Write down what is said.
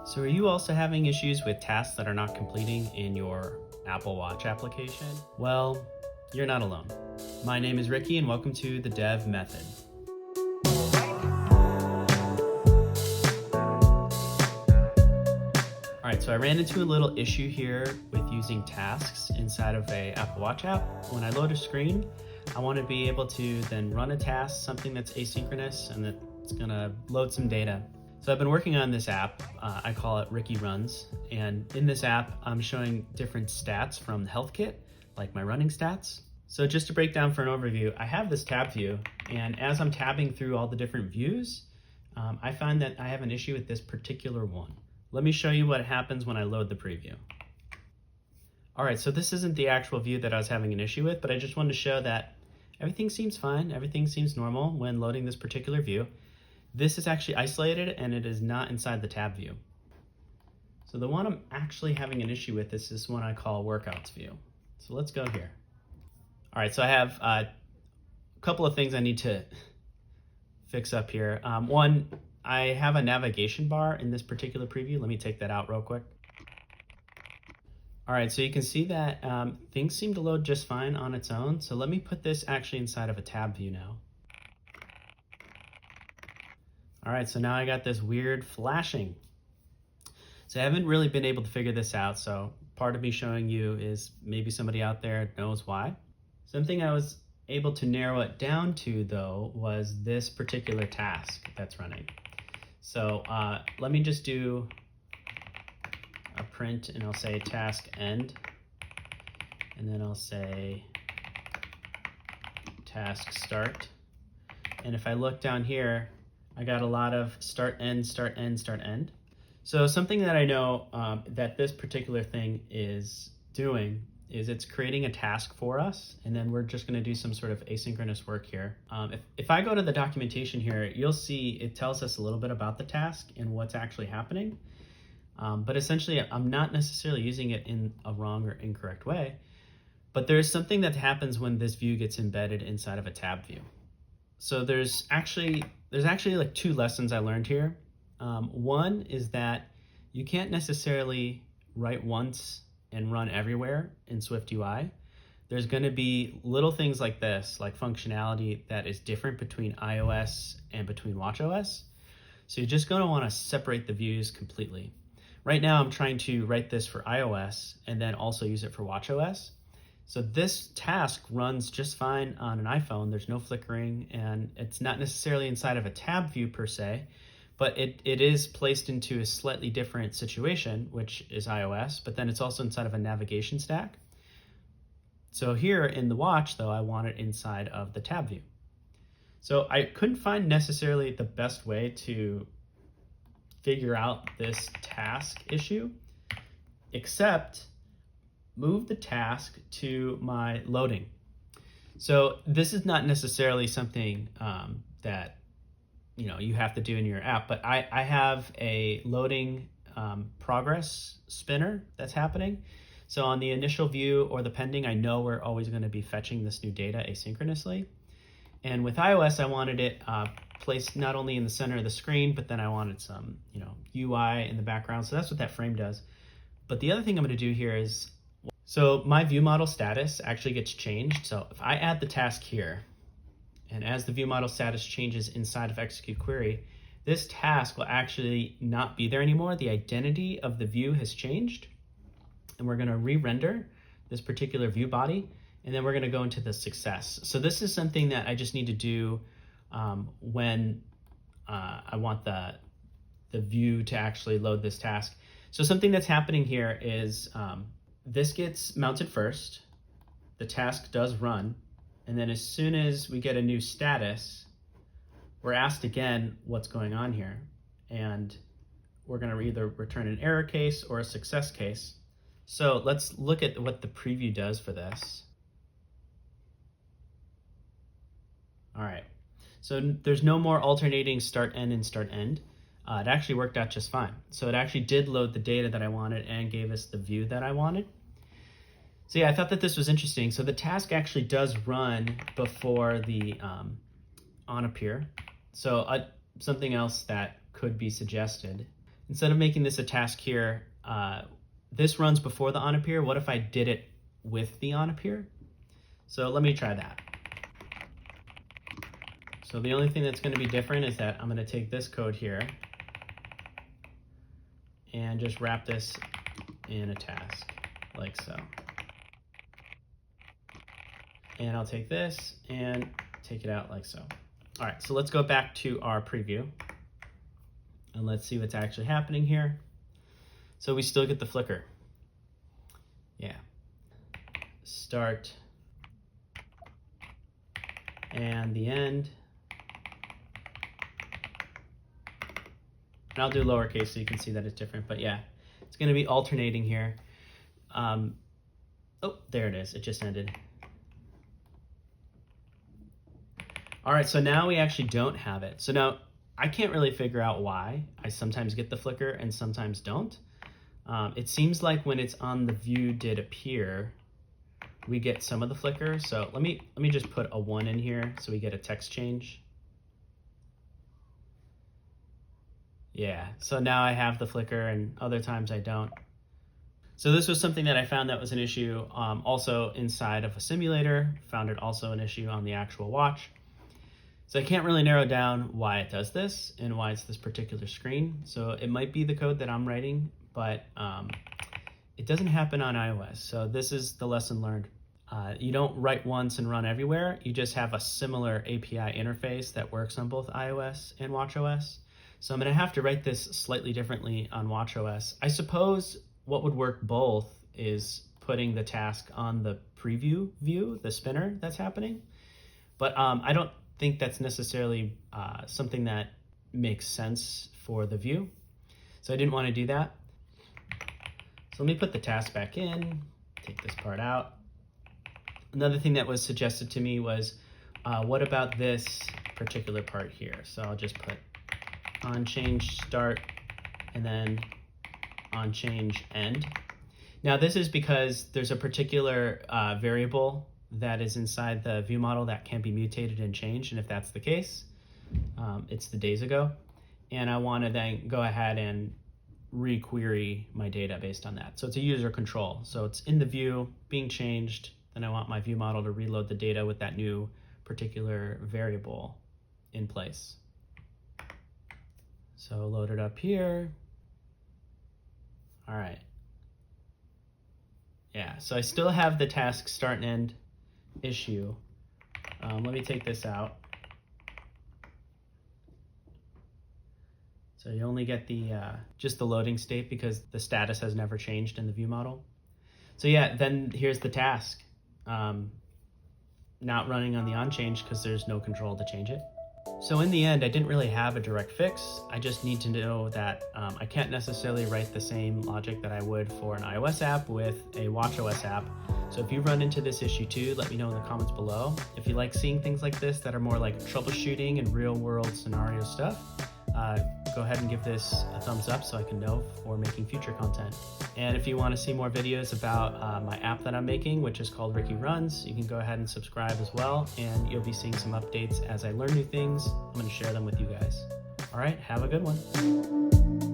So are you also having issues with tasks that are not completing in your Apple Watch application? Well, you're not alone. My name is Ricky and welcome to the Dev Method. All right, so I ran into a little issue here with using tasks inside of a Apple Watch app. When I load a screen, I want to be able to then run a task, something that's asynchronous and that's gonna load some data. So I've been working on this app, I call it Ricky Runs, and in this app, I'm showing different stats from the health kit, like my running stats. So just to break down for an overview, I have this tab view, and as I'm tabbing through all the different views, I find that I have an issue with this particular one. Let me show you what happens when I load the preview. All right, so this isn't the actual view that I was having an issue with, but I just wanted to show that everything seems fine, everything seems normal when loading this particular view. This is actually isolated and it is not inside the tab view. So the one I'm actually having an issue with is this one I call workouts view. So let's go here. All right, so I have a couple of things I need to fix up here. One, I have a navigation bar in this particular preview. Let me take that out real quick. All right, so you can see that things seem to load just fine on its own. So let me put this actually inside of a tab view now. All right, so now I got this weird flashing. So I haven't really been able to figure this out. So part of me showing you is maybe somebody out there knows why. Something I was able to narrow it down to though was this particular task that's running. So let me just do a print and I'll say task end. And then I'll say task start. And if I look down here, I got a lot of start, end, start, end, start, end. So something that I know that this particular thing is doing is it's creating a task for us, and then we're just gonna do some sort of asynchronous work here. If I go to the documentation here, you'll see it tells us a little bit about the task and what's actually happening. But essentially, I'm not necessarily using it in a wrong or incorrect way, but there's something that happens when this view gets embedded inside of a tab view. So there's actually like two lessons I learned here. One is that you can't necessarily write once and run everywhere in SwiftUI. There's going to be little things like this, like functionality that is different between iOS and between watchOS. So you're just going to want to separate the views completely. Right now I'm trying to write this for iOS and then also use it for watchOS. So this task runs just fine on an iPhone. There's no flickering and it's not necessarily inside of a tab view per se, but it is placed into a slightly different situation, which is iOS, but then it's also inside of a navigation stack. So here in the watch though, I want it inside of the tab view. So I couldn't find necessarily the best way to figure out this task issue, except move the task to my loading. So this is not necessarily something that you have to do in your app, but I have a loading progress spinner that's happening. So on the initial view or the pending, I know we're always going to be fetching this new data asynchronously. And with iOS, I wanted it placed not only in the center of the screen, but then I wanted some UI in the background. So that's what that frame does. But the other thing I'm going to do here is, so my view model status actually gets changed. So if I add the task here, and as the view model status changes inside of execute query, this task will actually not be there anymore. The identity of the view has changed, and we're gonna re-render this particular view body, and then we're gonna go into the success. So this is something that I just need to do when I want the view to actually load this task. So something that's happening here is this gets mounted first, the task does run, and then as soon as we get a new status, we're asked again what's going on here. And we're gonna either return an error case or a success case. So let's look at what the preview does for this. All right, so there's no more alternating start end and start end. It actually worked out just fine. So it actually did load the data that I wanted and gave us the view that I wanted. So yeah, I thought that this was interesting. So the task actually does run before the on appear. So something else that could be suggested instead of making this a task here, this runs before the onAppear. What if I did it with the onAppear? So let me try that. So the only thing that's going to be different is that I'm going to take this code here and just wrap this in a task like so. And I'll take this and take it out like so. All right, so let's go back to our preview and let's see what's actually happening here. So we still get the flicker. Yeah. Start and the end. And I'll do lowercase so you can see that it's different, but yeah, it's going to be alternating here. Oh, there it is. It just ended. All right, so now we actually don't have it. So now I can't really figure out why I sometimes get the flicker and sometimes don't. It seems like when it's on the view did appear, we get some of the flicker. So let me just put a 1 in here so we get a text change. Yeah, so now I have the flicker and other times I don't. So this was something that I found that was an issue also inside of a simulator, found it also an issue on the actual watch. So I can't really narrow down why it does this and why it's this particular screen. So it might be the code that I'm writing, but it doesn't happen on iOS. So this is the lesson learned. You don't write once and run everywhere. You just have a similar API interface that works on both iOS and watchOS. So I'm going to have to write this slightly differently on watchOS. I suppose what would work both is putting the task on the preview view, the spinner that's happening. But I don't think that's necessarily something that makes sense for the view. So I didn't want to do that. So let me put the task back in, take this part out. Another thing that was suggested to me was, what about this particular part here? So I'll just put on change start and then on change end. Now this is because there's a particular variable that is inside the view model that can be mutated and changed, and if that's the case, it's the days ago, and I want to then go ahead and requery my data based on that. So it's a user control. So it's in the view being changed, then I want my view model to reload the data with that new particular variable in place. So load it up here. All right. Yeah, so I still have the task start and end issue. Let me take this out. So you only get the just the loading state because the status has never changed in the view model. So yeah, then here's the task. Not running on the on change because there's no control to change it. So in the end, I didn't really have a direct fix. I just need to know that I can't necessarily write the same logic that I would for an iOS app with a watchOS app. So if you run into this issue too, let me know in the comments below. If you like seeing things like this that are more like troubleshooting and real world scenario stuff, go ahead and give this a thumbs up so I can know for making future content. And if you want to see more videos about my app that I'm making, which is called Ricky Runs, you can go ahead and subscribe as well, and you'll be seeing some updates as I learn new things. I'm going to share them with you guys. All right, have a good one.